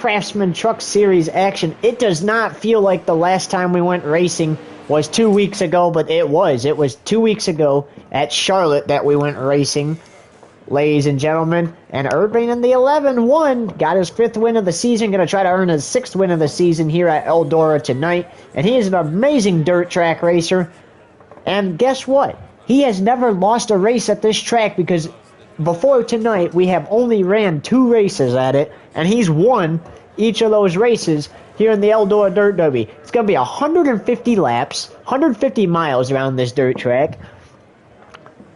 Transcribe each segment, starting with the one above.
Craftsman Truck Series action. It does not feel like the last time we went racing was 2 weeks ago, but it was. It was 2 weeks ago at Charlotte that we went racing, ladies and gentlemen. And Urbane in the 11 won, got his 5th win of the season, going to try to earn his 6th win of the season here at Eldora tonight. And he is an amazing dirt track racer. And guess what? He has never lost a race at this track because before tonight, we have only ran 2 races at it, and he's won each of those races here in the Eldora Dirt Derby. It's going to be 150 laps, 150 miles around this dirt track.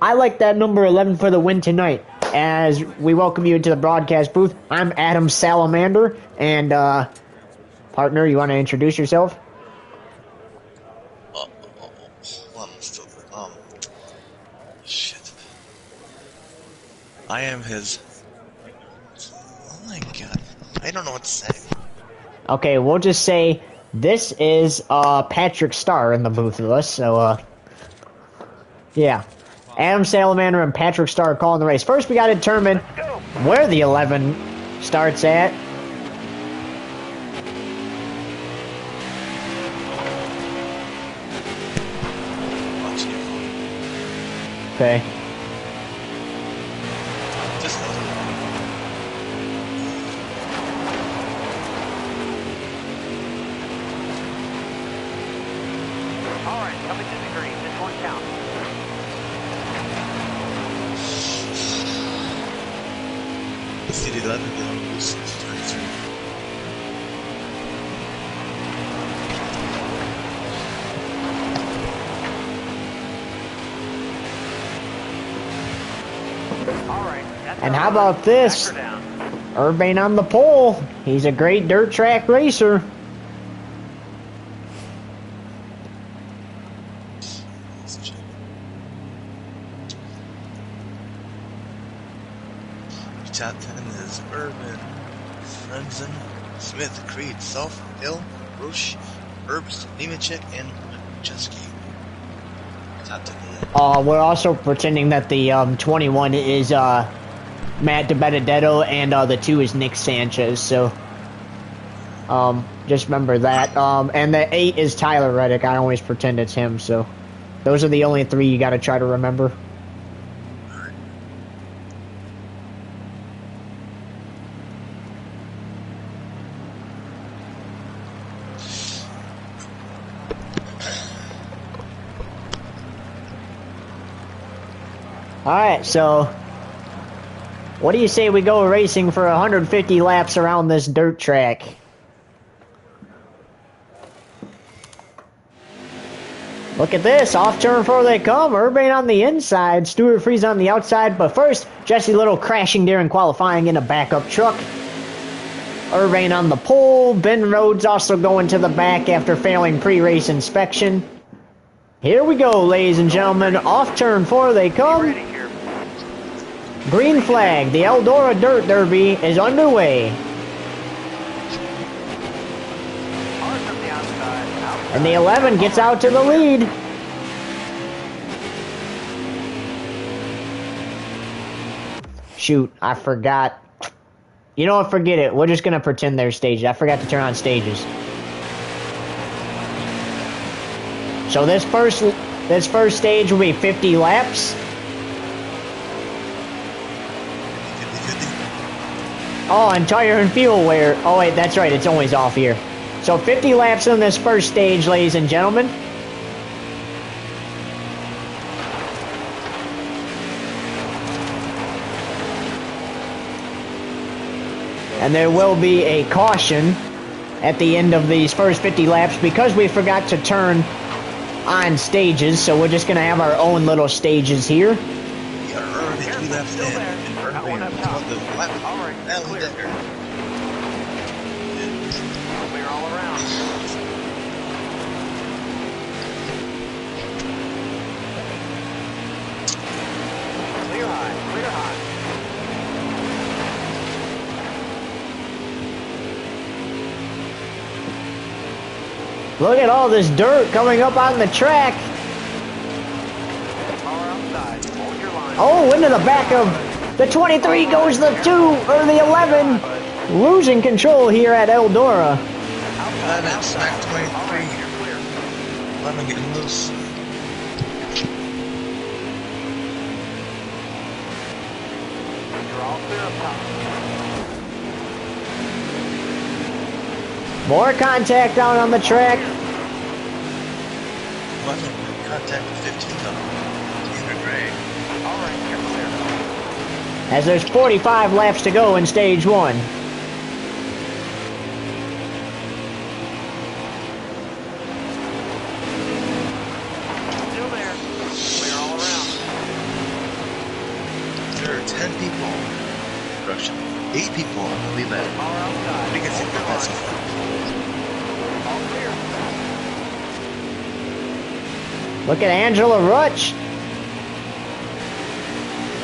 I like that number 11 for the win tonight. As we welcome you into the broadcast booth, I'm Adam Salamander, and partner, you want to introduce yourself? Shit. I am his... Oh my god. I don't know what to say. Okay, we'll just say this is Patrick Starr in the booth with us, so yeah. Adam Salamander and Patrick Starr calling the race. First we gotta determine where the 11 starts at. Okay. Alright, coming to the green. This one counts. City 11 down boost 23. And how about this? Urbane on the pole. He's a great dirt track racer. Top 10 is Urban, Frenzen, Smith, Creed, Self, Hill, Rush, Herbst, Nemechek, and Chesky. Top 10. We're also pretending that the 21 is Matt DiBenedetto and the 2 is Nick Sanchez. So just remember that. And the 8 is Tyler Reddick. I always pretend it's him. So those are the only 3 you got to try to remember. Alright, so what do you say we go racing for 150 laps around this dirt track? Look at this, off turn before they come. Urbane on the inside, Stuart Freeze on the outside, but first, Jesse Little crashing during qualifying in a backup truck. Urbane on the pole, Ben Rhodes also going to the back after failing pre-race inspection. Here we go, ladies and gentlemen, off turn before they come. Green flag, the Eldora Dirt Derby is underway. And the 11 gets out to the lead. Shoot, I forgot. You know what, forget it. We're just going to pretend they're stages. I forgot to turn on stages. So this first stage will be 50 laps. Oh, and tire and fuel wear. Oh, wait, that's right. It's always off here. So 50 laps on this first stage, ladies and gentlemen. And there will be a caution at the end of these first 50 laps because we forgot to turn on stages. So we're just going to have our own little stages here. We are already 2 laps in. And Urbane on the lap. All right, clear. Clear all around. Clear high, clear high. Look at all this dirt coming up on the track. Oh, into the back of the 23 goes the 2, or the 11. losing control here at Eldora. 11, smack 23. 11 getting loose. You're all clear up top. More contact down on the track. 11 contact with 15 of them. Tanner Gray. All right, you're clear. As there's 45 laps to go in stage 1. Still there. Clear all around. There are 10 people. Correction. 8 people on the lead lap. All outside. We can see the best. All clear. Look at Angela Rutsch.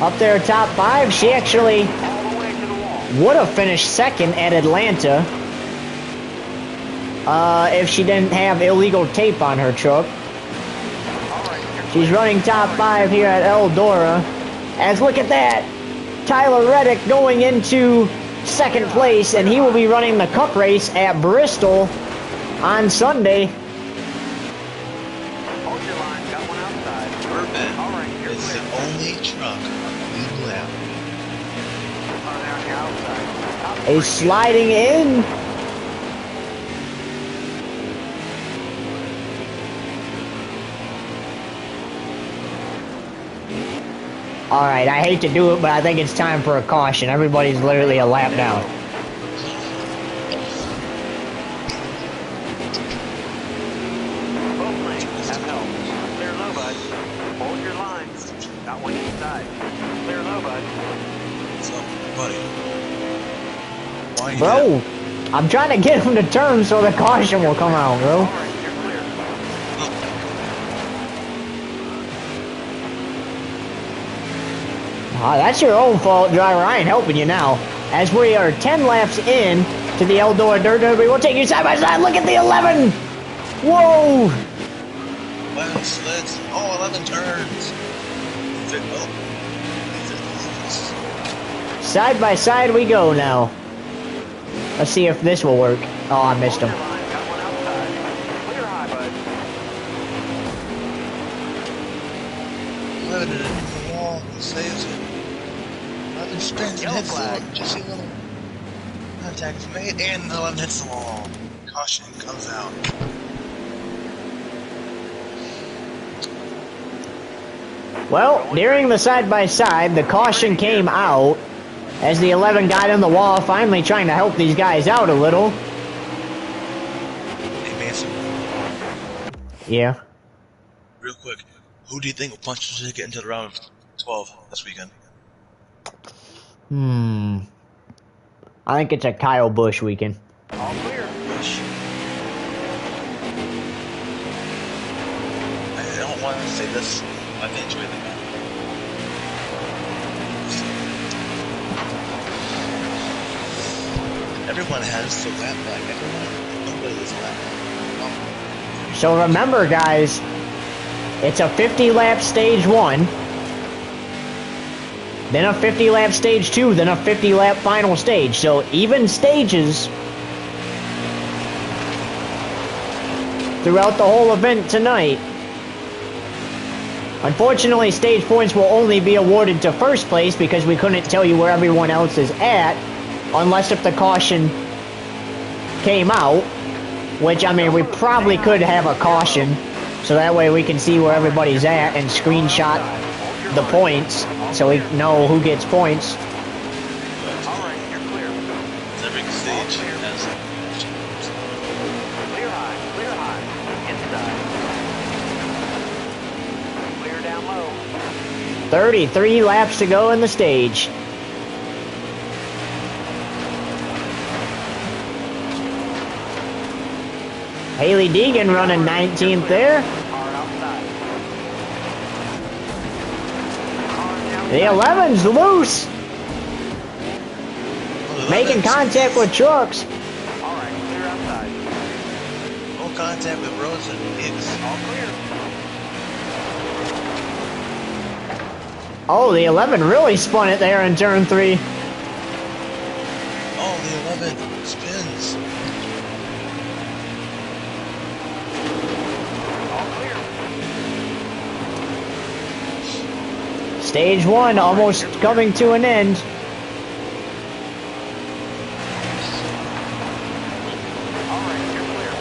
Up there top 5. She actually All the way to the wall. would have finished second at Atlanta if she didn't have illegal tape on her truck. All right, you're She's clear. running top 5 here at Eldora. As look at that, Tyler Reddick going into second place, and he will be running the Cup race at Bristol on Sunday. Hold your line. Got one outside. Urban All right, you're is the clear. only truck on the lead lap. All right, now you're outside. Top Is sliding in. Alright, I hate to do it, but I think it's time for a caution. Everybody's literally a lap down. Both lanes have help. Clear low, bud. Hold your line. Got one inside. Clear low, bud. What's up, buddy? Why you Bro, I'm trying to get him to turn so the caution will come out, bro. All right, you're clear. Ah, that's your own fault, driver. I ain't helping you now. As we are 10 laps in to the Eldora Dirt Derby, we'll take you side by side. Look at the 11! Whoa! 11 slits. Oh, 11 turns. Side by side we go now. Let's see if this will work. Oh, I missed Hold him. your line. Got one outside. Clear high, bud. 11 in the wall. Saves it. 11 spins and Yellow hits flag. it. Just see little contact is made, and 11 hits the wall. Caution comes out. Well, during the side by side, the caution came out as the 11 got in the wall, finally trying to help these guys out a little. Hey, Manson, Yeah. real quick. Who do you think will punch the ticket into the round of 12 this weekend? I think it's a Kyle Busch weekend. All clear. Bush. I don't want to say this. I enjoy the game. Everyone has the lap back. Nobody is lap back. So remember, guys, it's a 50-lap stage 1, then a 50-lap stage 2, then a 50-lap final stage. So even stages throughout the whole event tonight. Unfortunately, stage points will only be awarded to first place because we couldn't tell you where everyone else is at, unless if the caution came out, which, I mean, we probably could have a caution, so that way we can see where everybody's at and screenshot the points, so we know who gets points. All right, you're clear. Every stage has Clear high. Clear high. Inside. Clear down low. 33 laps to go in the stage. Haley Deegan running 19th there. Hard outside. Hard down The 11's loose, making contact with trucks. All right, clear outside. no contact with Rose and Hicks. All clear. Oh, the 11 really spun it there in turn 3. Oh, the 11 spins. All clear. Stage 1 almost coming to an end. All right, you're clear.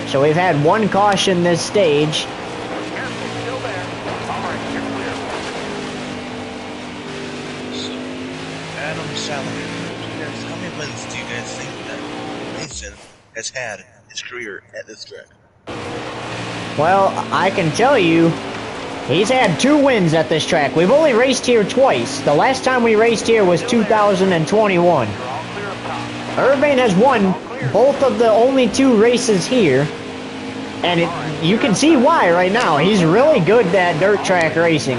So we've had one caution this stage. Careful, still there. All right, you're clear. So, Adam Salamander, how many wins do you guys think that Mason has had in his career at this track? Well, I can tell you, he's had 2 wins at this track. We've only raced here twice. The last time we raced here was 2021. You're all clear up top. Urbane has won both of the only 2 races here. And you can see why right now. He's really good at dirt track racing.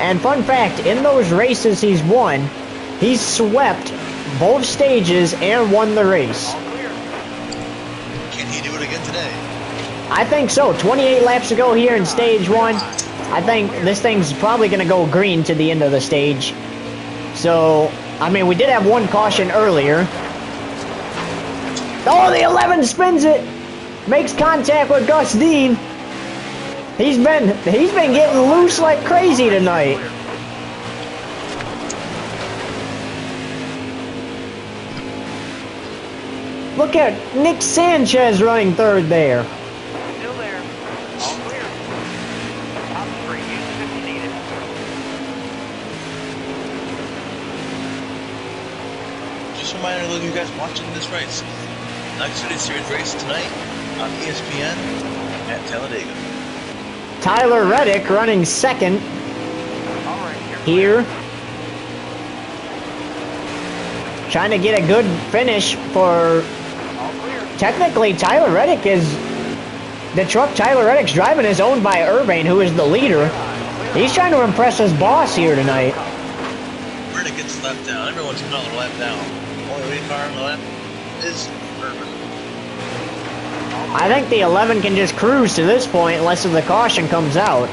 And fun fact, in those races he's won, he's swept both stages and won the race. Can he do it again today? I think so. 28 laps ago here in stage 1. I think this thing's probably going to go green to the end of the stage. So, I mean, we did have one caution earlier. Oh, the 11 spins it! Makes contact with Gus Dean. He's been getting loose like crazy tonight. Look at Nick Sanchez running third there. Still there. All clear. Top 3, use it if you need it. Just a reminder to those of you guys watching this race. Xfinity Series race tonight on ESPN at Talladega. Tyler Reddick running second All right, you're here. Trying to get a good finish for... all clear. Technically, Tyler Reddick is... The truck Tyler Reddick's driving is owned by Urbane, who is the leader. He's trying to impress his boss here tonight. Reddick gets left down. Everyone's another lap down. Only lead car on the lap is Urban. I think the 11 can just cruise to this point unless the caution comes out.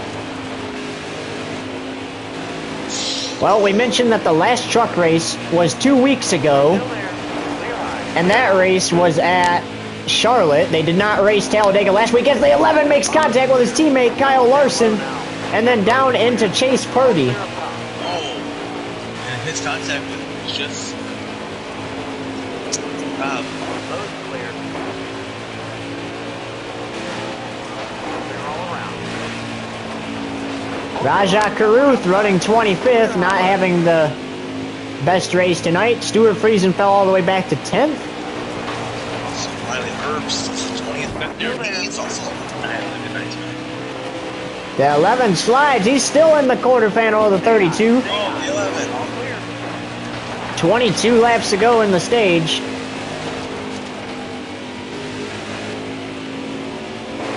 Well, we mentioned that the last truck race was 2 weeks ago, Still there. Clear high. and that race was at Charlotte. They did not race Talladega last week as the 11 makes contact with his teammate Kyle Larson, and then down into Chase Purdy. Oh, and his contact was just Both clear. Clear all around. Raja Caruth running 25th, not having the best race tonight. Stuart Friesen fell all the way back to 10th. also Riley Herbst, 20th back there. He's also not having a good night tonight. The 11 slides. He's still in the quarterfinal of the 32. Oh, the 11. All clear. 22 laps to go in the stage.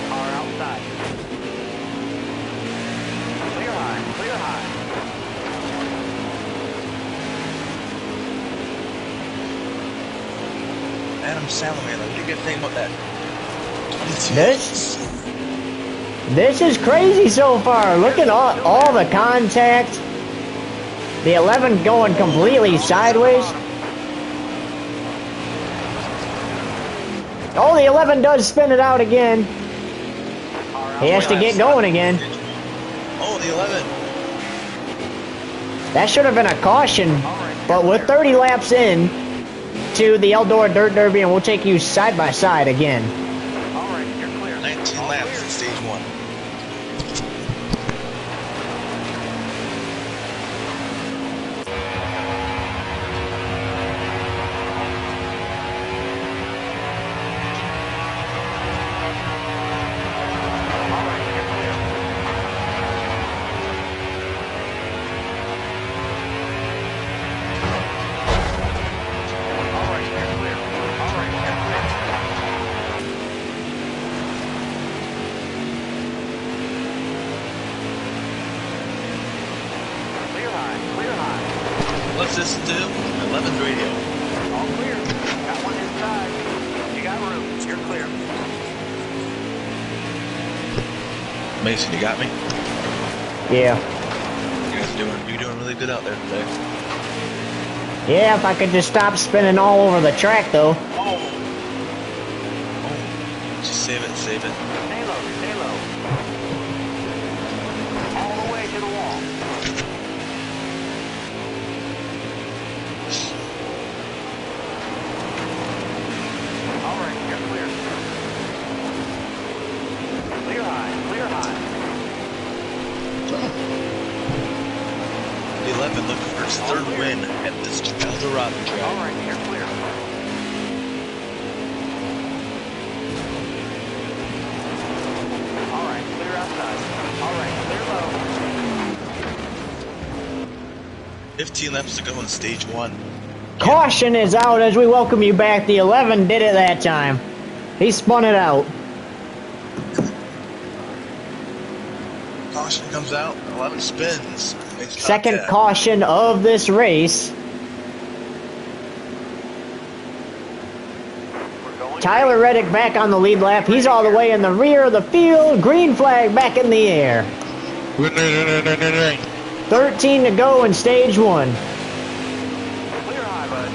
Car outside. Clear high. Clear high. Adam Salamander, what do you guys think about that? 22. This is crazy so far. Look at all the contact. The 11 going completely sideways. Oh, the 11 does spin it out again. He has to get going again. Oh, the 11. That should have been a caution, but with 30 laps in to the Eldora Dirt Derby, and we'll take you side by side again. All right, you're clear. 19 All laps clear. in stage 1. All right, you're clear. All right, you're clear. All right, you're clear. Clear high. Clear high. Let's listen to 11's radio. All clear. Got one inside. You got room. You're clear. Mason, you got me? Yeah. You're doing really good out there today. Yeah, if I could just stop spinning all over the track, though. Oh! Just save it, save it. Stay low, stay low. All the way to the wall. All right, you're clear. Clear high, clear high. The 11 looking for his third win at this Eldora track. All right, you're clear. All right, clear outside. All right, clear low. 15 laps to go in stage 1. Caution is out as we welcome you back. The 11 did it that time. He spun it out. Caution comes out, 11 spins. Makes Second contact. caution of this race. We're going. Tyler Reddick back on the lead lap. He's all the way in the rear of the field. Green flag back in the air. 13 to go in stage 1. Clear high, bud.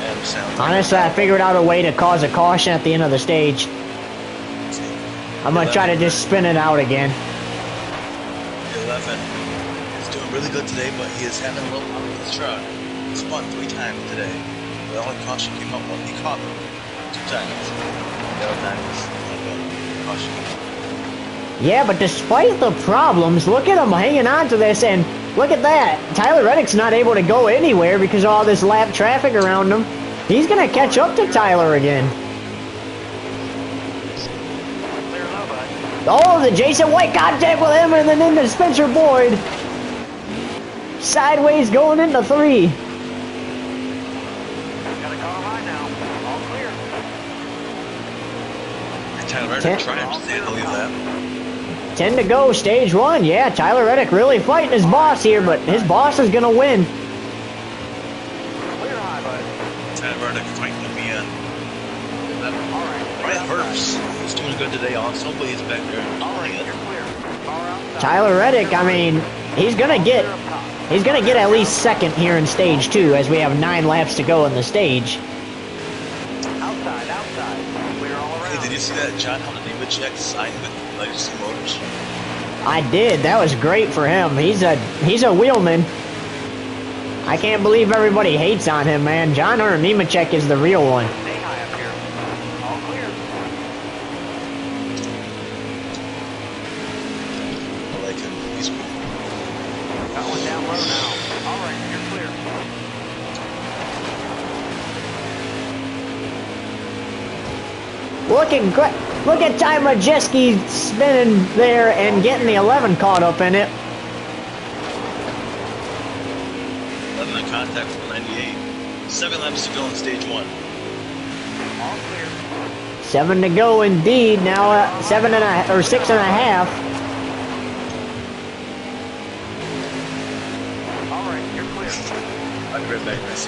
Adam sounds like Honestly, I figured out a way to cause a caution at the end of the stage. I'm gonna try to just spin it out again. The 11 is doing really good today, but he is having a little problem with his truck. He spun 3 times today. The only caution came up when he caught him 2 times. The other time was caution. Yeah, but despite the problems, look at him hanging on to this, and look at that. Tyler Reddick's not able to go anywhere because of all this lap traffic around him. He's gonna catch up to Tyler again. Clear low, bud. Oh, the Jason White contact with him, and then into Spencer Boyd. Sideways going into 3. Got a car high now. All clear. Tyler Reddick triumphs to stay in the lead lap. 10 to go, stage 1. Yeah, Tyler Reddick really fighting his boss here, but his boss is gonna win. Clear high, bud. Tyler Reddick fighting to be in. All right. Brian Herbst is doing good today also, but he's back there. All right, you're clear. Car outside. Tyler Reddick, I mean, he's gonna get at least second here in stage 2, as we have 9 laps to go in the stage. Outside, outside. Clear all around. Hey, did you see that John Honda signed with Legacy Motors? I did. That was great for him. He's a wheelman. I can't believe everybody hates on him, man. John Hunter Nemechek is the real one. Stay high up here. All clear. I like him. He's cool. Got one down low now. All right, you're clear. Look at Ty Majeski spinning there and getting the 11 caught up in it. 11 in contact from 98. 7 laps to go in stage 1. All clear. 7 to go indeed. Now 6.5. All right, you're clear. I'll be right back, guys.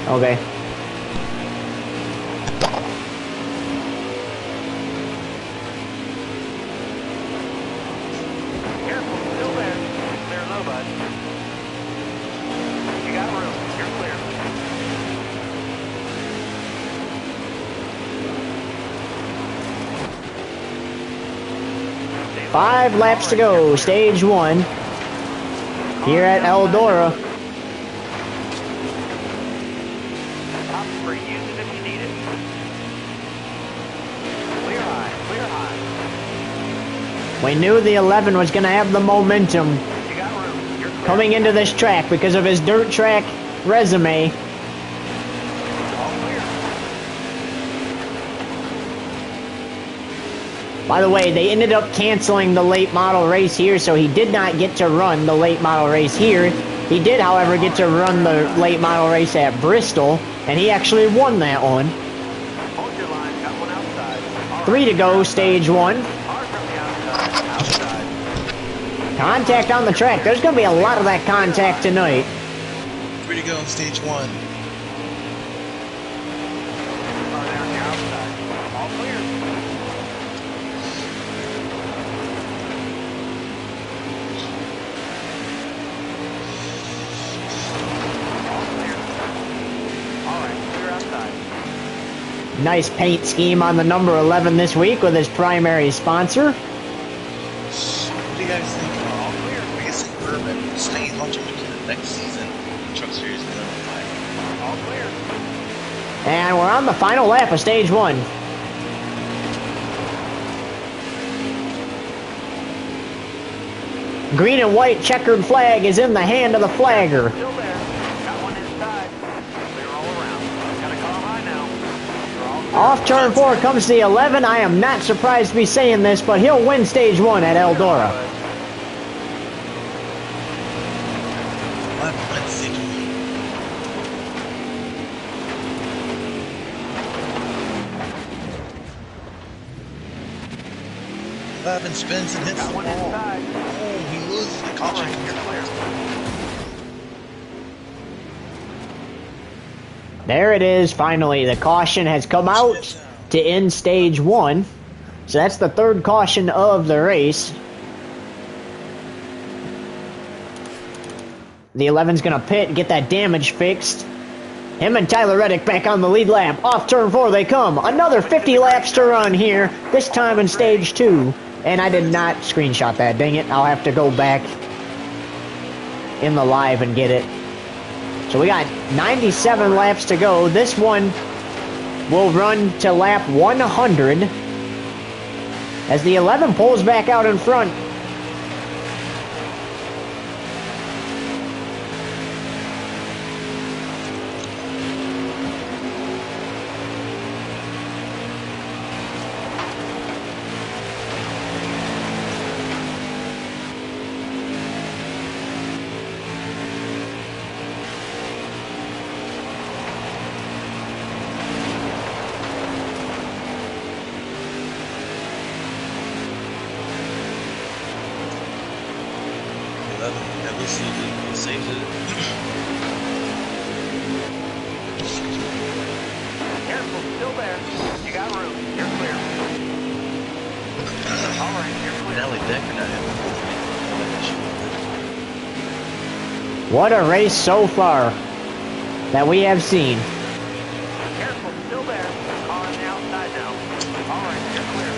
Okay. Careful, still there. Clear low, bud. You got room. You're clear. 5 laps to go. Stage 1. Here at Eldora. Top for use it if you need it. Clear high, clear high. We knew the 11 was going to have the momentum You got room. You're clear. coming into this track because of his dirt track resume. All clear. By the way, they ended up canceling the late model race here, so he did not get to run the late model race here. He did, however, get to run the late model race at Bristol, and he actually won that one. Hold your line. Got one outside. All 3 to right, go, outside. stage 1. Hard from the outside. Outside. Contact on the track. There's going to be a lot of that contact tonight. Way to go, stage 1. Oh, they're on the outside. All clear. All clear. All right, clear outside. Nice paint scheme on the number 11 this week with his primary sponsor. What do you guys think? All clear. I guess like Urban, State launching the next season. Truck Series is going to fly. All clear. And we're on the final lap of stage 1. Green and white checkered flag is in the hand of the flagger. Still there. Got one inside. Clear all around. Gotta call high now. You're all clear. Off turn 4 comes the 11. I am not surprised to be saying this, but he'll win stage 1 at Eldora. Let's see. 11 spins and hits Got the one ball. inside. Oh, he loses the All caution. right, you're clear. There it is, finally. The caution has come out to end stage 1. So that's the third caution of the race. The 11's going to pit and get that damage fixed. Him and Tyler Reddick back on the lead lap. Off turn 4 they come. Another 50 laps to run here, this time in stage 2. And I did not screenshot that, dang it. I'll have to go back in the live and get it. So we got 97 laps to go. This one will run to lap 100 as the 11 pulls back out in front. At least he saves it. Careful, still there. You got room. You're clear. All right, you're clear. Nelly Decker not having What a race so far that we have seen. Careful, still there. Car on the outside now. All right, you're clear.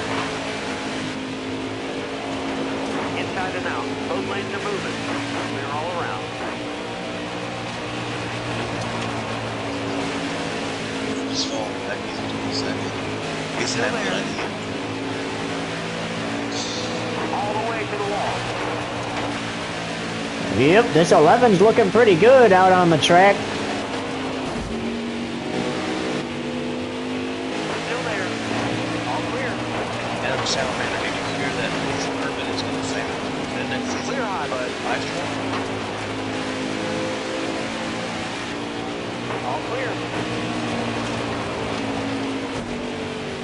Inside and out. Both lanes are moving. Clear all around. Just fall back. He's doing second. He's Still having there. an idea. All the way to the wall. Yep, this 11's looking pretty good out on the track. Still there. All clear. Adam Salamander, did you hear that? He's Urban is going to say that the next season. Clear high, bud. Live track. All clear.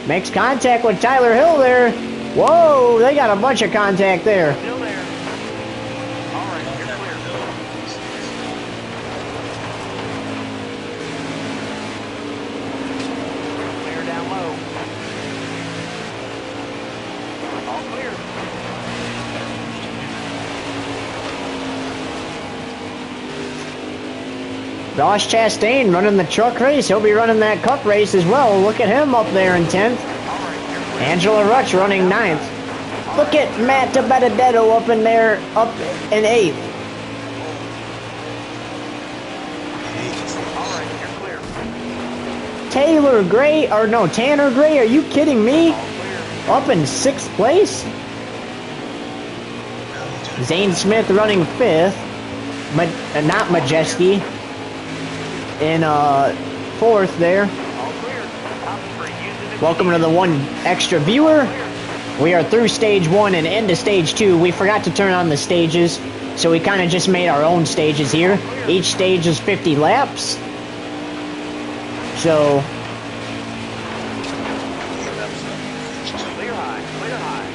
Makes contact with Tyler Hill there. Whoa, they got a bunch of contact there. Still there. All right, you're clear. Clear down low. All clear. Josh Chastain running the truck race. He'll be running that cup race as well. Look at him up there in 10th. All right, you're clear. Angela Rutsch running 9th. Look at Matt DiBenedetto up in there, up in 8th. All right, you're clear. Tanner Gray, are you kidding me? All clear. Up in 6th place? Zane Smith running 5th. Not Majeski. In 4th there. All clear. Top three. Using the Welcome to the one extra viewer. We are through stage 1 and into stage 2. We forgot to turn on the stages, so we kind of just made our own stages here. Each stage is 50 laps. So, Clear high. Clear high.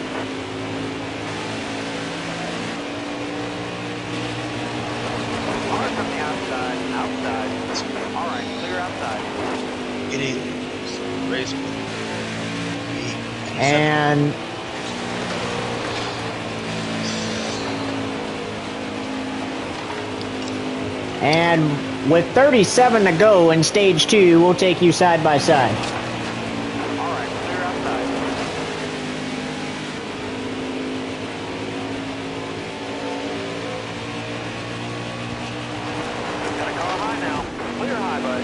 Car from the outside. Outside. outside. It is. Race. And with 37 to go in stage 2, we'll take you side by side. All right, clear outside. Got a car high now. Clear high, bud.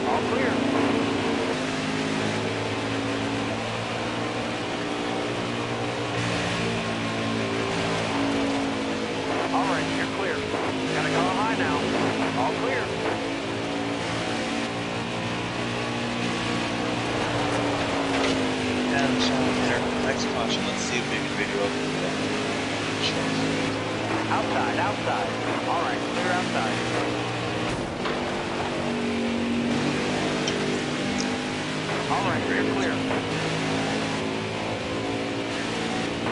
All clear. All right, you're clear. Got a car high now. All clear. And there. Next caution. Let's see if we can video up. Outside, outside. All right, clear outside. All right, you're clear.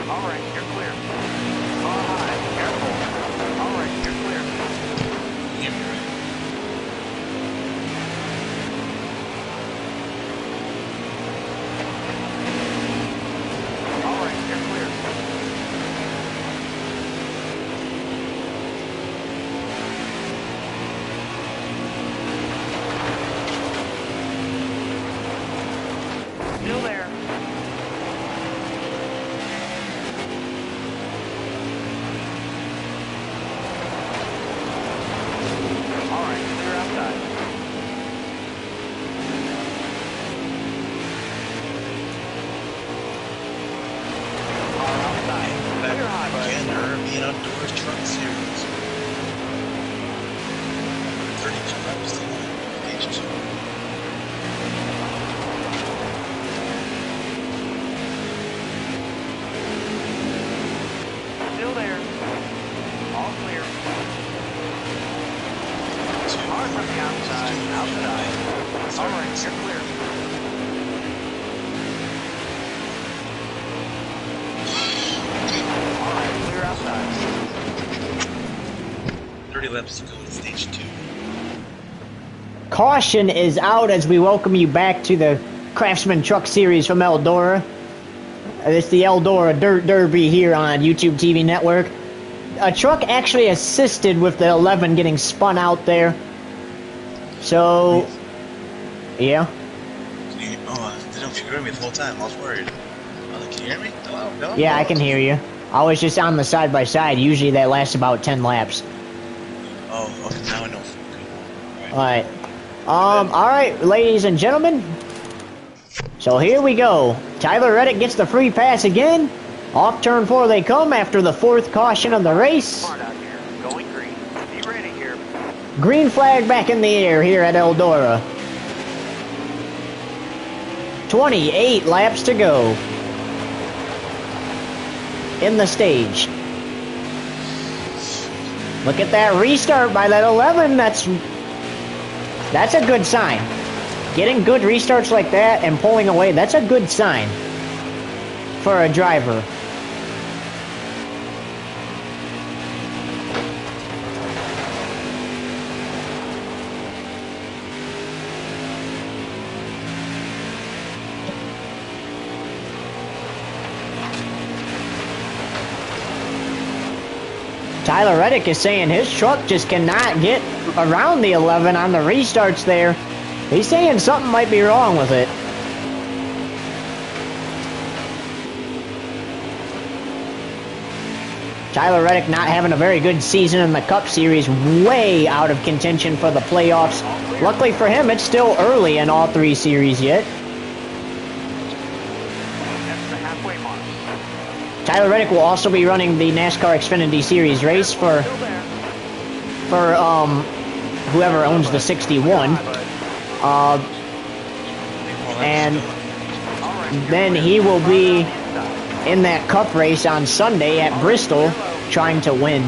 All right, you're clear. Car high, careful. All right, you're clear. Give me right. All right, you're clear. Still there. All right, clear outside. Car outside. Clear high, bud. Again, European Outdoors Truck Series. 32 laps to go. Stage 2. Still there. All clear. Car from the outside. Outside. All right, you're clear. All right, clear outside. 30 laps to go in stage 2. Caution is out as we welcome you back to the Craftsman Truck Series from Eldora. It's the Eldora Dirt Derby here on YouTube TV network. A truck actually assisted with the 11 getting spun out there. So, yeah. Can you, oh, I didn't know if you could hear me the whole time. I was worried. Can you hear me? Hello? Hello? Yeah, I can hear you. I was just on the side by side. Usually that lasts about 10 laps. Oh, okay. Now I know. Alright. Alright, ladies and gentlemen. So here we go. Tyler Reddick gets the free pass again. Off turn 4 they come after the 4th caution of the race. Smart out here. Going green. Be ready here. Green flag back in the air here at Eldora. 28 laps to go in the stage. Look at that restart by that 11. That's a good sign. Getting good restarts like that and pulling away, that's a good sign for a driver. Tyler Reddick is saying his truck just cannot get around the 11 on the restarts there. He's saying something might be wrong with it. Tyler Reddick not having a very good season in the Cup Series, way out of contention for the playoffs. Luckily for him, it's still early in all 3 series yet. That's the halfway mark. Tyler Reddick will also be running the NASCAR Xfinity Series race for Still there. whoever owns the 61. And then he will be in that Cup race on Sunday at Bristol trying to win.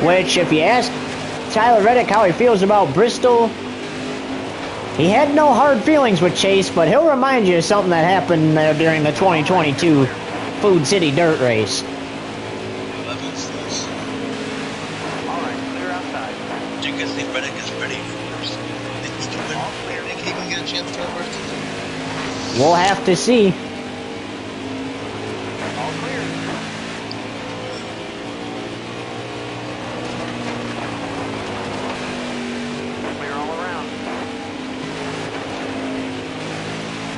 Which, if you ask Tyler Reddick how he feels about Bristol, he had no hard feelings with Chase, but he'll remind you of something that happened there during the 2022 Food City Dirt Race. 11s, those. All right, clear outside. Do you guys think Reddick is ready for first? Think he can win? Think he can get a chance to win first? We'll have to see. All clear. Clear all around.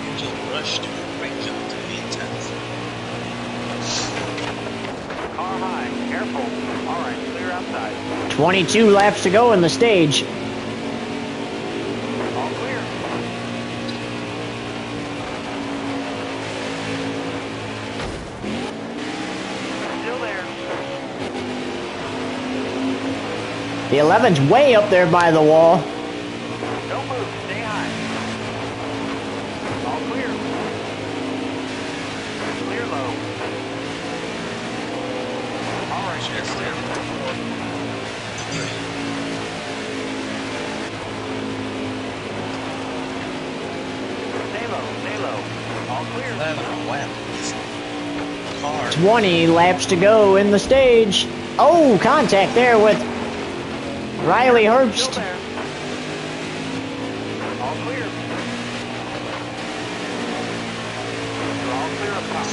Angel Rush doing a great job to be intense. Car high. Careful. All right, clear outside. 22 laps to go in the stage. All clear. Still there. The 11's way up there by the wall. Don't move. Stay high. All clear. Clear low. All right, Yes, clear. Stay low. Stay low. All clear. 11, oh wow. This car. 20 laps to go in the stage. Oh, contact there with Riley Still Herbst. there. All clear. You're all clear up top.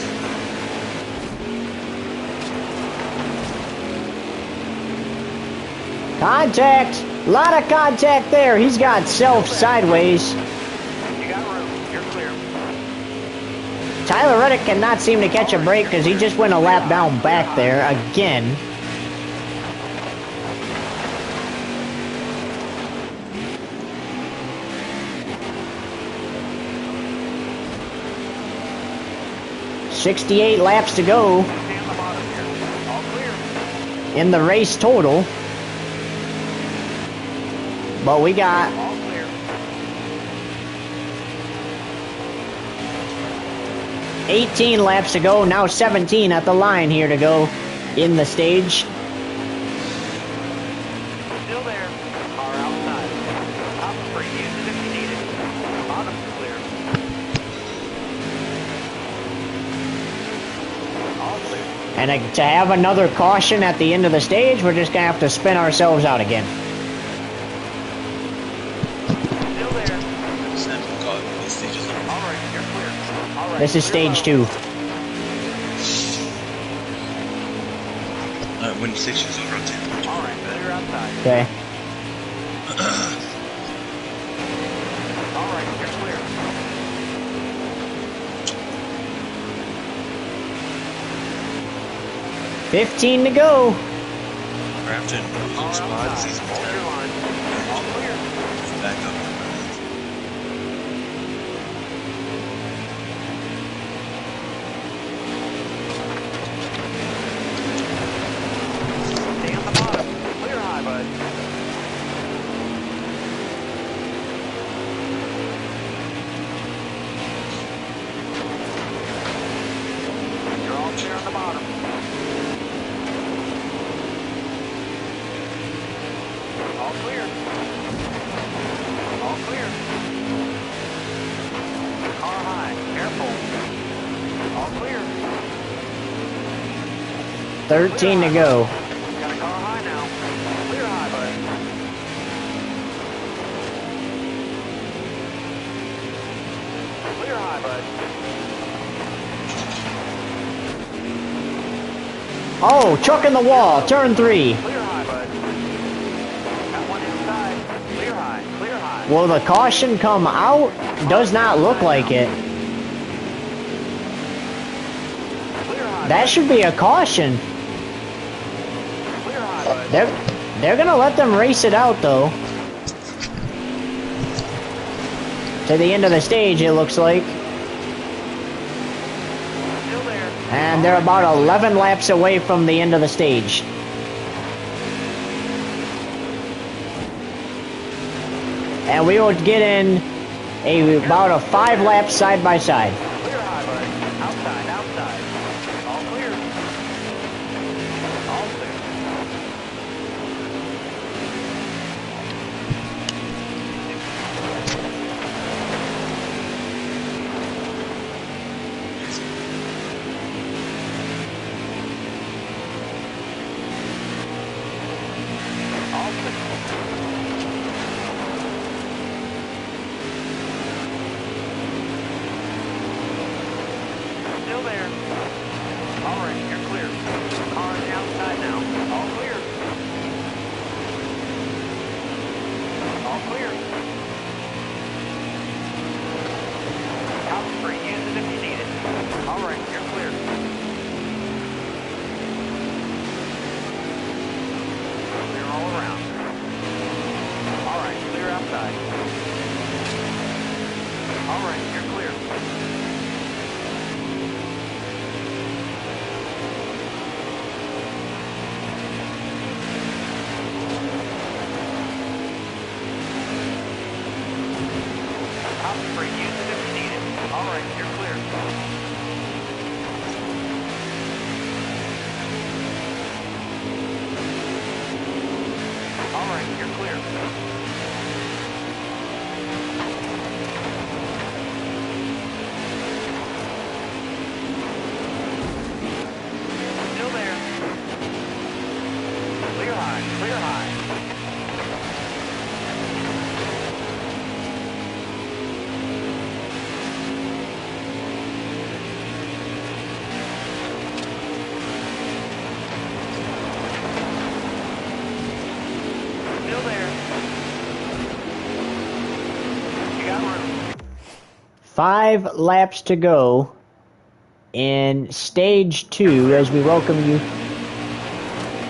Contact. A lot of contact there. He's got self sideways. You got room. You're clear. Tyler Reddick cannot seem to catch a break because he just went a lap down back there again. "68 laps to go Stay on the bottom here. All clear. in the race total. But we got All clear. 18 laps to go, now 17 at the line here to go in the stage. Still there. Car outside. Top free. Use it if you need it. Bottom's clear. All clear. And to have another caution at the end of the stage, we're just going to have to spin ourselves out again. Still there. Sample car. These stages are All right, you're clear. All right. This is clear stage low. 2. when the station's over, I'll take it. All right, clear outside. Okay. All right, you're clear. $15 to go. Craftsman, Car spot, outside. season Hold 10. your line. All clear. Back up. Stay on the bottom. Clear high, bud. You're all clear on the bottom. All clear. All clear. Car high. Careful. All clear. 13 to go. Got a car high now. Clear high, bud. Clear high, bud. Oh, truck in the wall. Turn 3. Clear high, bud. Got one inside. Clear high. Clear high. Will the caution come out? Does not look like it. Clear high. That should be a caution. Clear high, bud. They're gonna let them race it out though. To the end of the stage, it looks like. Still there. And they're about 11 laps away from the end of the stage. And we will get in about a 5 lap side by side. Clear high, bud. Outside, outside. All clear. All clear. right, you're clear. All right, you're clear. Still there. Clear high, clear high. Still there. You got room. 5 laps to go in stage 2 as we welcome you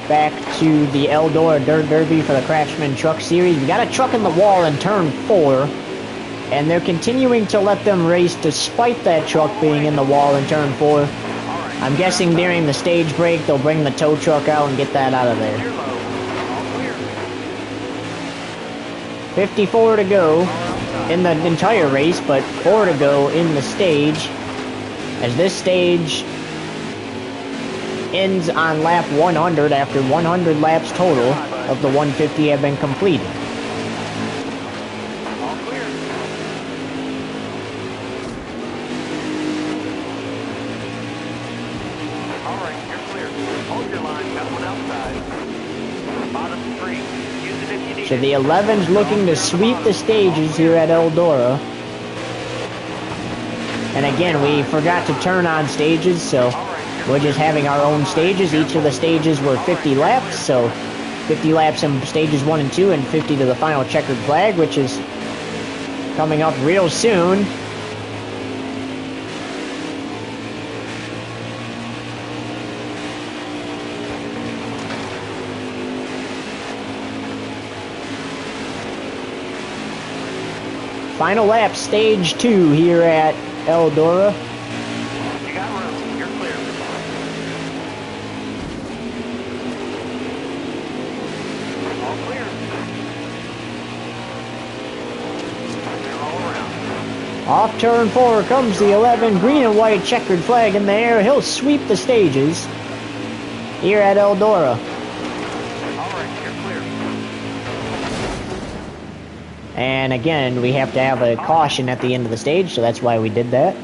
back to the Eldora Dirt Derby for the Craftsman Truck Series. We got a truck in the wall in turn 4, and they're continuing to let them race despite that truck being in the wall in turn 4. I'm guessing during the stage break they'll bring the tow truck out and get that out of there. Clear low. All clear. 54 to go in the entire race, but 4 to go in the stage, as this stage ends on lap 100 after 100 laps total of the 150 have been completed. All clear. All right, you're clear. Hold your line. Got one outside. Bottom 3. Use it if you need So it. the 11's looking to sweep the stages here at Eldora. And again, we forgot to turn on stages, so we're just having our own stages. Each of the stages were 50 laps, so 50 laps in stages 1 and 2, and 50 to the final checkered flag, which is coming up real soon. Final lap, stage 2 here at Eldora. You got room. You're clear. All clear. They're all around. Off turn 4 comes the 11, green and white checkered flag in the air. He'll sweep the stages here at Eldora. All right, you're clear. And again, we have to have a caution at the end of the stage, so that's why we did that.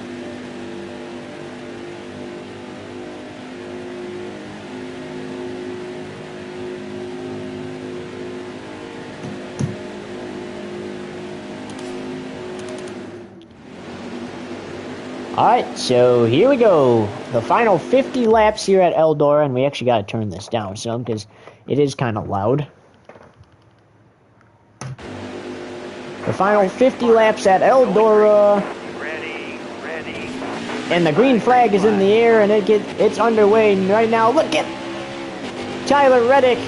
Alright, so here we go. The final 50 laps here at Eldora, and we actually got to turn this down some because it is kind of loud. The final 50 laps at Eldora, Ready. and the green flag is in the air, and it's underway right now. Look at Tyler Reddick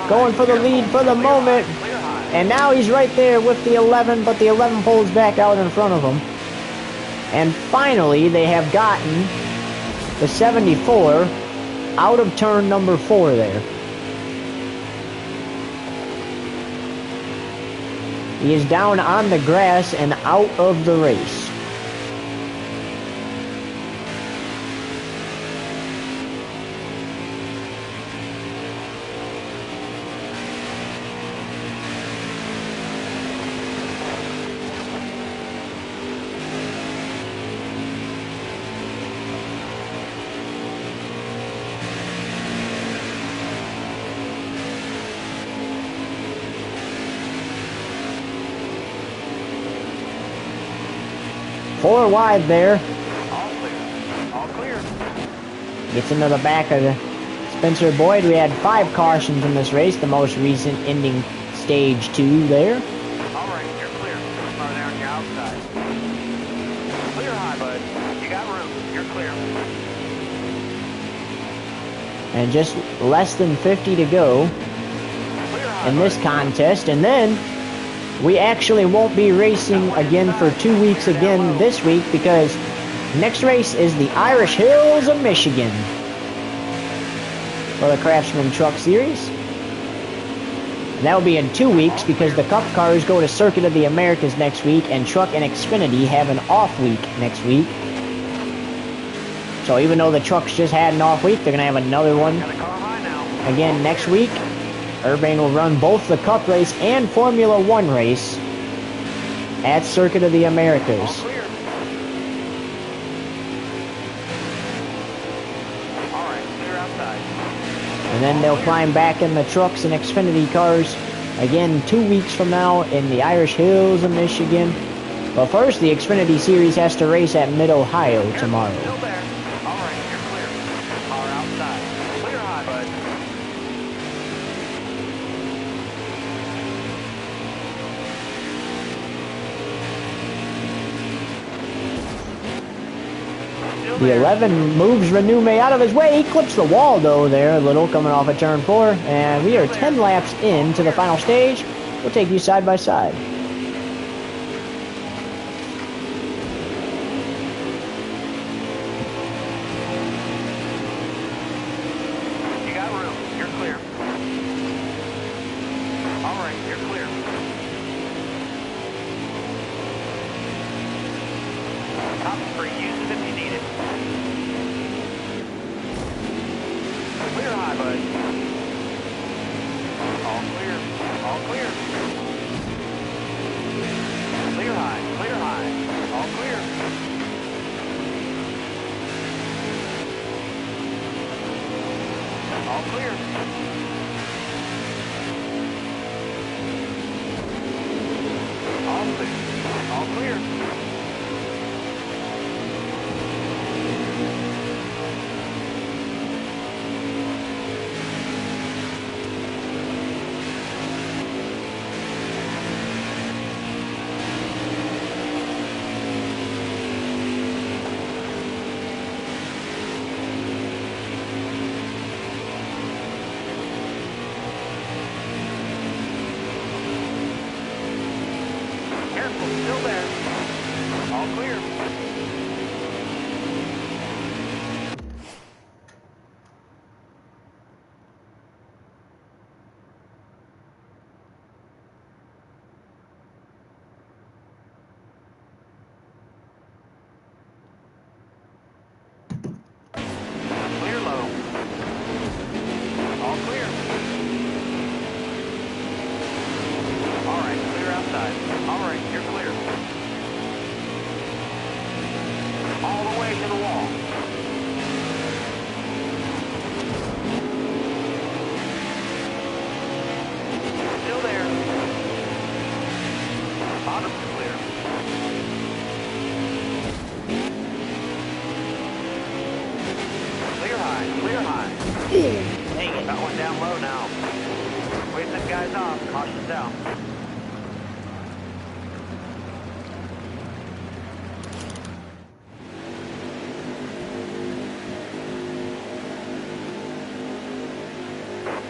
going for the lead for the moment, Clear high. and now he's right there with the 11, but the 11 pulls back out in front of him. And finally, they have gotten the 74 out of turn number 4 there. He is down on the grass and out of the race. Four wide there. All clear. All clear. Gets into the back of the Spencer Boyd. We had 5 cautions in this race, the most recent ending stage 2 there. All right, you're clear. Far there on your outside. Clear high, bud. You got room. You're clear. And just less than 50 to go Clear high, in this bud. contest. And then we actually won't be racing again for 2 weeks again this week, because next race is the Irish Hills of Michigan for the Craftsman Truck Series. And that will be in 2 weeks because the Cup cars go to Circuit of the Americas next week, and Truck and Xfinity have an off week next week. So even though the trucks just had an off week, they're going to have another one again next week. Urbane will run both the Cup race and Formula One race at Circuit of the Americas. And then they'll climb back in the trucks and Xfinity cars again 2 weeks from now in the Irish Hills of Michigan. But first, the Xfinity Series has to race at Mid-Ohio tomorrow. The 11 moves Renume out of his way. He clips the wall, though, there a little, coming off of turn 4. And we are 10 laps into the final stage. We'll take you side by side. You got room. You're clear. All right, you're clear. Top free. Use it if you need it. Clear high, bud. All clear. All clear. Clear high. Clear high. All clear. All clear. All clear. All clear. Careful, still there. All clear. Clear low. All clear. All right, clear outside. All right, you're clear. All the way to the wall. Still there. Bottom's clear. Clear high, clear high. Dang it. Got one down low now. Waiting them guys off. Caution's out.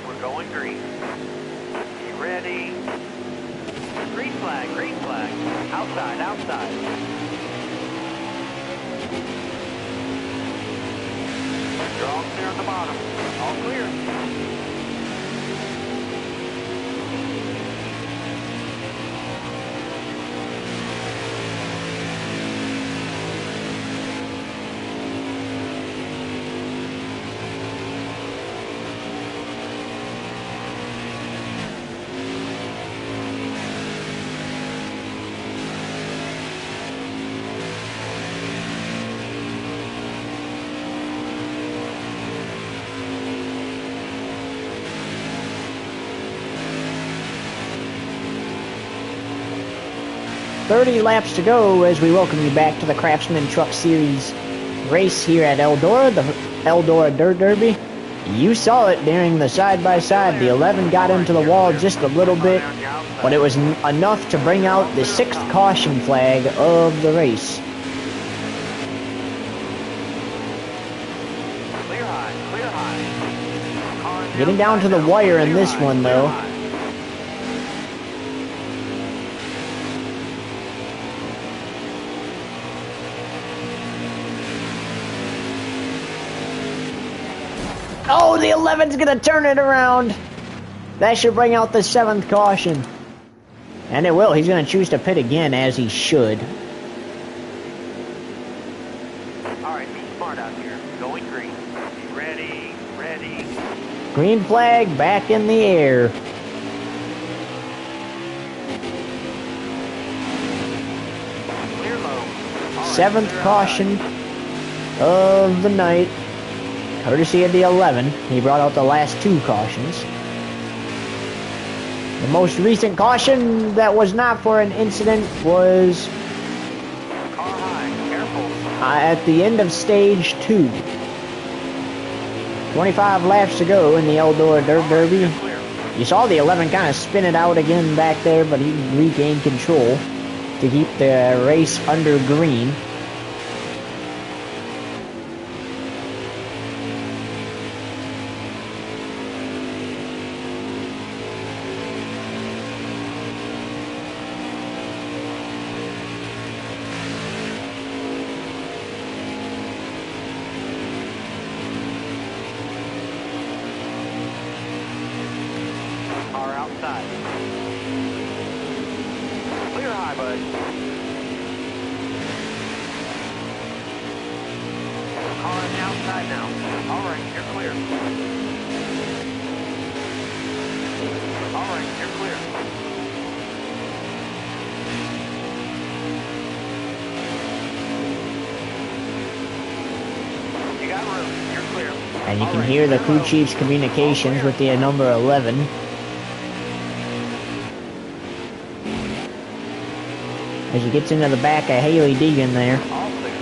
We're going green. You ready? Green flag, green flag. Outside, outside. You're all clear on the bottom. All clear. .30 laps to go as we welcome you back to the Craftsman Truck Series race here at Eldora, the Eldora Dirt Derby. You saw it during the side-by-side. The 11 got into the wall just a little bit, but it was enough to bring out the 6th caution flag of the race. Clear high, clear high. Getting down to the wire in this one, though. Oh, the 11's gonna turn it around. That should bring out the 7th caution. And it will. He's going to choose to pit again, as he should. Alright, be smart out here. Going green. Ready, ready. Green flag back in the air. Clear low. All right, 7th clear caution of the night. Courtesy of the 11. He brought out the last 2 cautions. The most recent caution that was not for an incident was high. Car high. Careful. at the end of stage 2. 25 laps to go in the Eldora Dirt Derby. Clear. You saw the 11 kind of spin it out again back there, but he regained control to keep the race under green. Car outside. Clear high, bud. Car on the outside now. Alright, you're clear. Alright, you're clear. You got room. You're clear. And you can Alright, hear the clear crew road. chief's communications with the number 11. As he gets into the back of Haley Deegan there. All clear.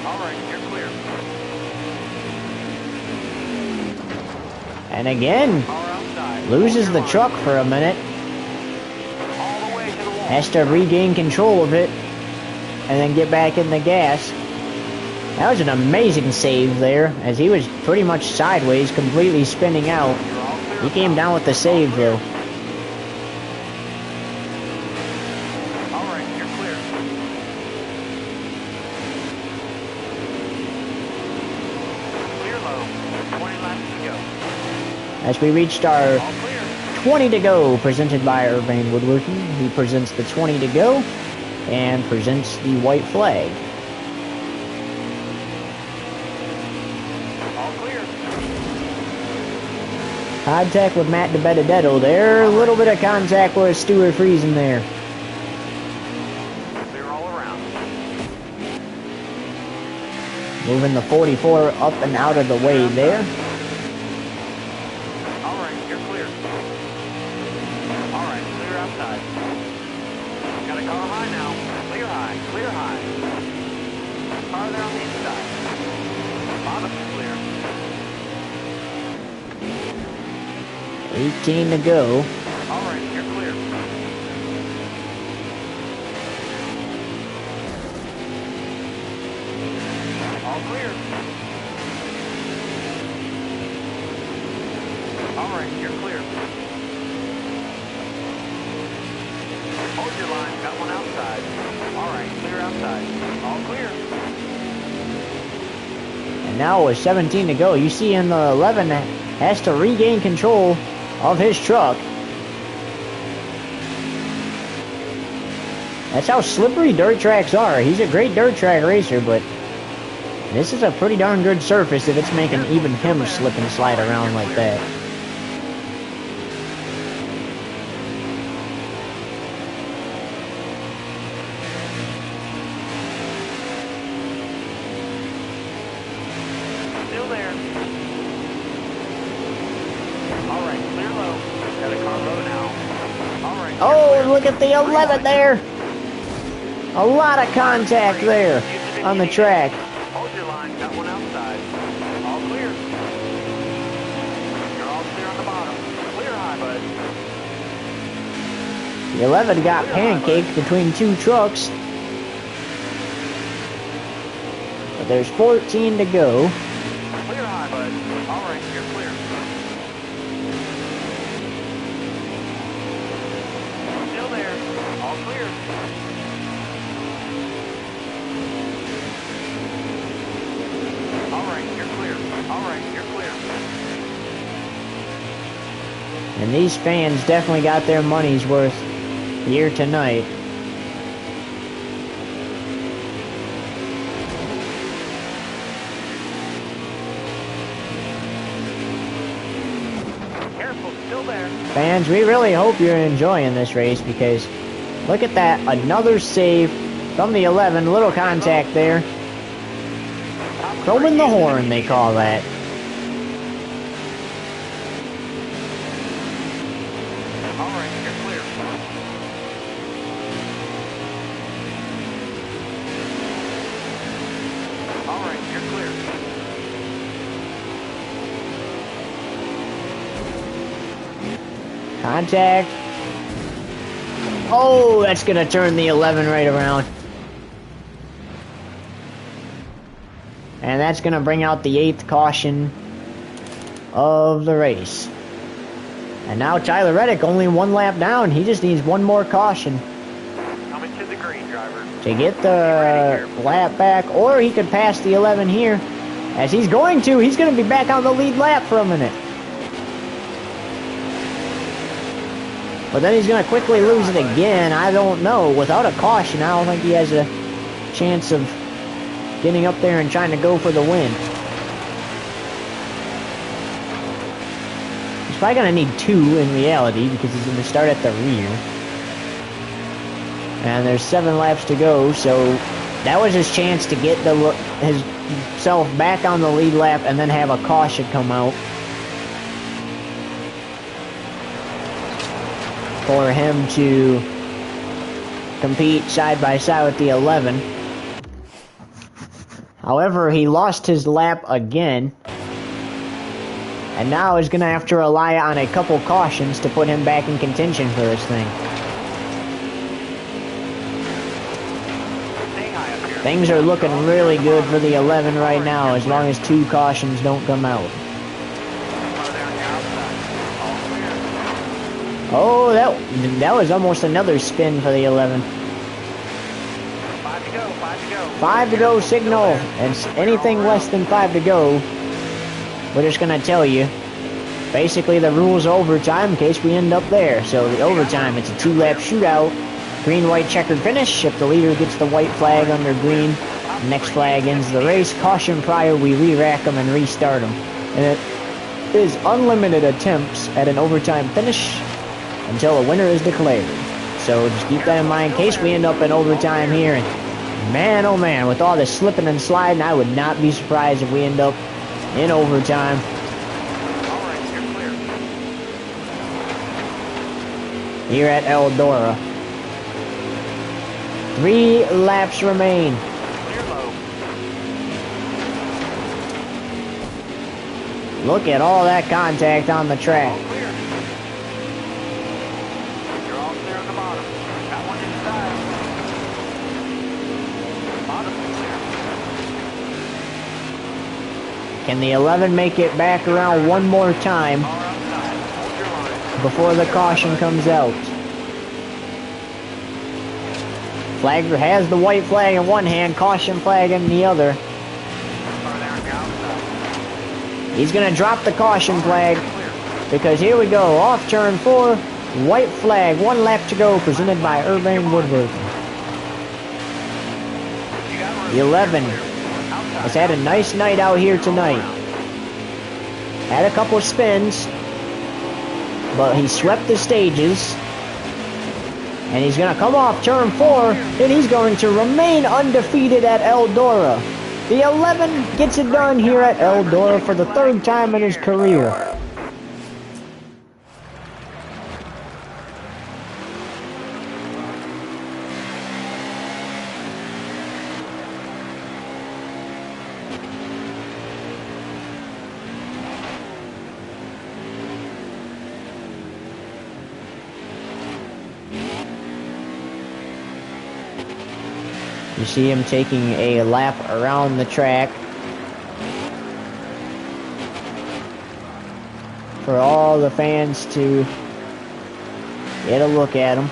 Alright, you're clear. And again, Car outside. loses Hold the your truck line. for a minute. All the way to the wall. Has to regain control of it. And then get back in the gas. That was an amazing save there, as he was pretty much sideways, completely spinning out. You're all clear. He came down with the save though. Alright, you're clear. Clear low. 20 laps to go. As we reached our All clear. 20 to go, presented by Urbane Woodworking. He presents the 20 to go and presents the white flag. All clear. Contact with Matt DeBenedetto there. A little bit of contact with Stuart Friesen there. Clear all around. Moving the 44 up and out of the way there. Alright, you're clear. Alright, clear outside. Got a car high now. Clear high, clear high. Car there on the inside. Bottom is clear. 18 to go. Alright, you're clear. All clear. Alright, you're clear. Hold your line, got one outside. Alright, clear outside. All clear. And now with 17 to go, you see in the 11 has to regain control of his truck. That's how slippery dirt tracks are. He's a great dirt track racer, but this is a pretty darn good surface if it's making even him slip and slide around like that. Still there. Alright, clear low. Got a car low now. Alright. you're Oh, clear. look at the 11 there. A lot of contact there on the track. Hold your line, got one outside. All clear. You're all clear on the bottom. Clear high, bud. The 11 got pancaked between 2 trucks. But there's 14 to go. Clear high, bud. Alright, you're clear. Still there. All clear. Alright, you're clear. Alright, you're clear. And these fans definitely got their money's worth here tonight. Careful, still there. Fans, we really hope you're enjoying this race because look at that, another save from the 11, little contact there. Crowing the horn, they call that. All right, you're clear. All right, you're clear. Contact. Oh, that's going to turn the 11 right around. And that's going to bring out the 8th caution of the race. And now Tyler Reddick only 1 lap down. He just needs 1 more caution Coming to the green, driver. to get the lap back. Or he could pass the 11 here. As he's going to. He's going to be back on the lead lap for a minute. But then he's going to quickly lose it again. I don't know. Without a caution, I don't think he has a chance of getting up there and trying to go for the win. He's probably going to need 2 in reality because he's going to start at the rear. And there's 7 laps to go, so that was his chance to get himself back on the lead lap and then have a caution come out for him to compete side by side with the 11. However, he lost his lap again. And now he's going to have to rely on a couple cautions to put him back in contention for this thing. Stay high up here. Things are looking really good for the 11 right now, as long as 2 cautions don't come out. Far there on the outside. All clear. Oh, that was almost another spin for the 11. 5 to go, 5 to go. 5 to go signal, and anything less than 5 to go, we're just going to tell you. Basically, the rules are overtime in case we end up there. So the overtime, it's a 2-lap shootout. Green-white checkered finish. If the leader gets the white flag under green, the next flag ends the race. Caution prior, we re-rack them and restart them. And it is unlimited attempts at an overtime finish until a winner is declared. So just keep that in mind in case we end up in overtime here. And man, oh man, with all this slipping and sliding, I would not be surprised if we end up in overtime. All right, you're clear. Here at Eldora. 3 laps remain. Clear low. Look at all that contact on the track. All clear. You're all clear on the bottom. Got one inside. Bottom's clear. Can the 11 make it back around one more time Car outside. Hold your line. before the caution comes out? Flagger has the white flag in one hand, caution flag in the other. Car there on the outside. He's going to drop the caution flag Clear. because here we go, off turn 4, white flag, 1 lap to go, presented by Urbane Woodworking. You got room. The 11 Outside. has had a nice night out here tonight. Had a couple spins, but he swept the stages. And he's going to come off turn 4, and he's going to remain undefeated at Eldora. The 11 gets it done here at Eldora for the 3rd time in his career. You see him taking a lap around the track for all the fans to get a look at him.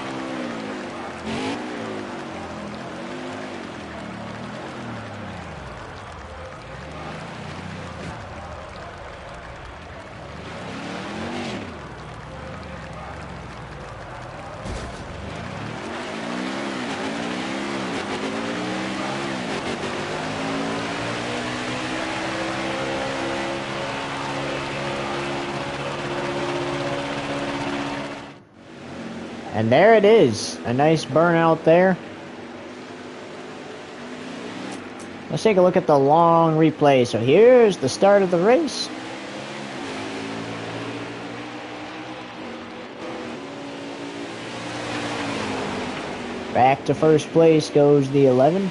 And there it is. A nice burnout there. Let's take a look at the long replay. So here's the start of the race. Back to first place goes the 11.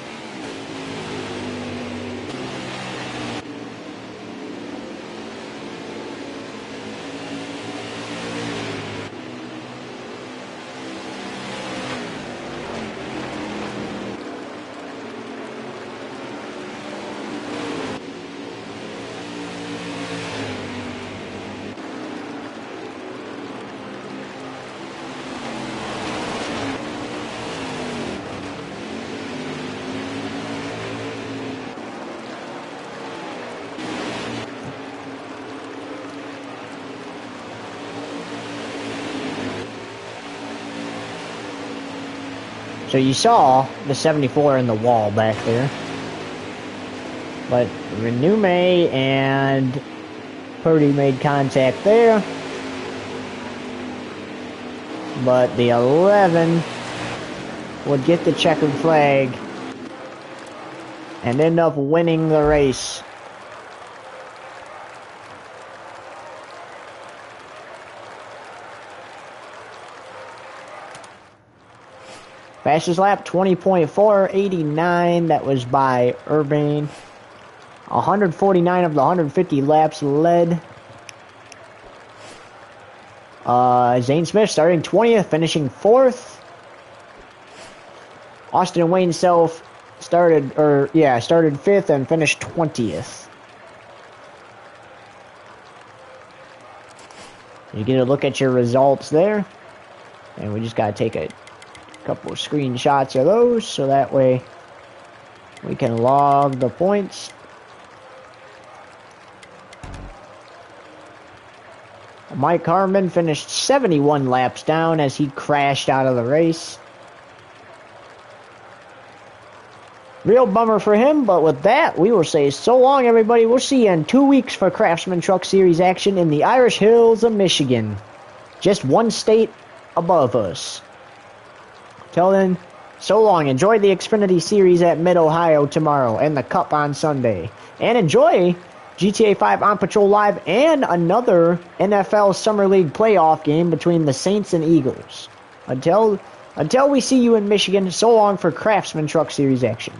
So you saw the 74 in the wall back there. But Renume and Purdy made contact there. But the 11 would get the checkered flag and end up winning the race. Fastest lap, 20.489. That was by Urbane. 149 of the 150 laps led. Zane Smith starting 20th, finishing 4th. Austin and Wayne Self started 5th and finished 20th. You get a look at your results there. And we just got to take a couple of screenshots of those so that way we can log the points. Mike Harmon finished 71 laps down as he crashed out of the race. Real bummer for him, but with that, we will say so long, everybody. We'll see you in 2 weeks for Craftsman Truck Series action in the Irish Hills of Michigan. Just one state above us. Till then, so long. Enjoy the Xfinity Series at Mid-Ohio tomorrow and the Cup on Sunday. And enjoy GTA 5 On Patrol Live and another NFL Summer League playoff game between the Saints and Eagles. Until we see you in Michigan, so long for Craftsman Truck Series action.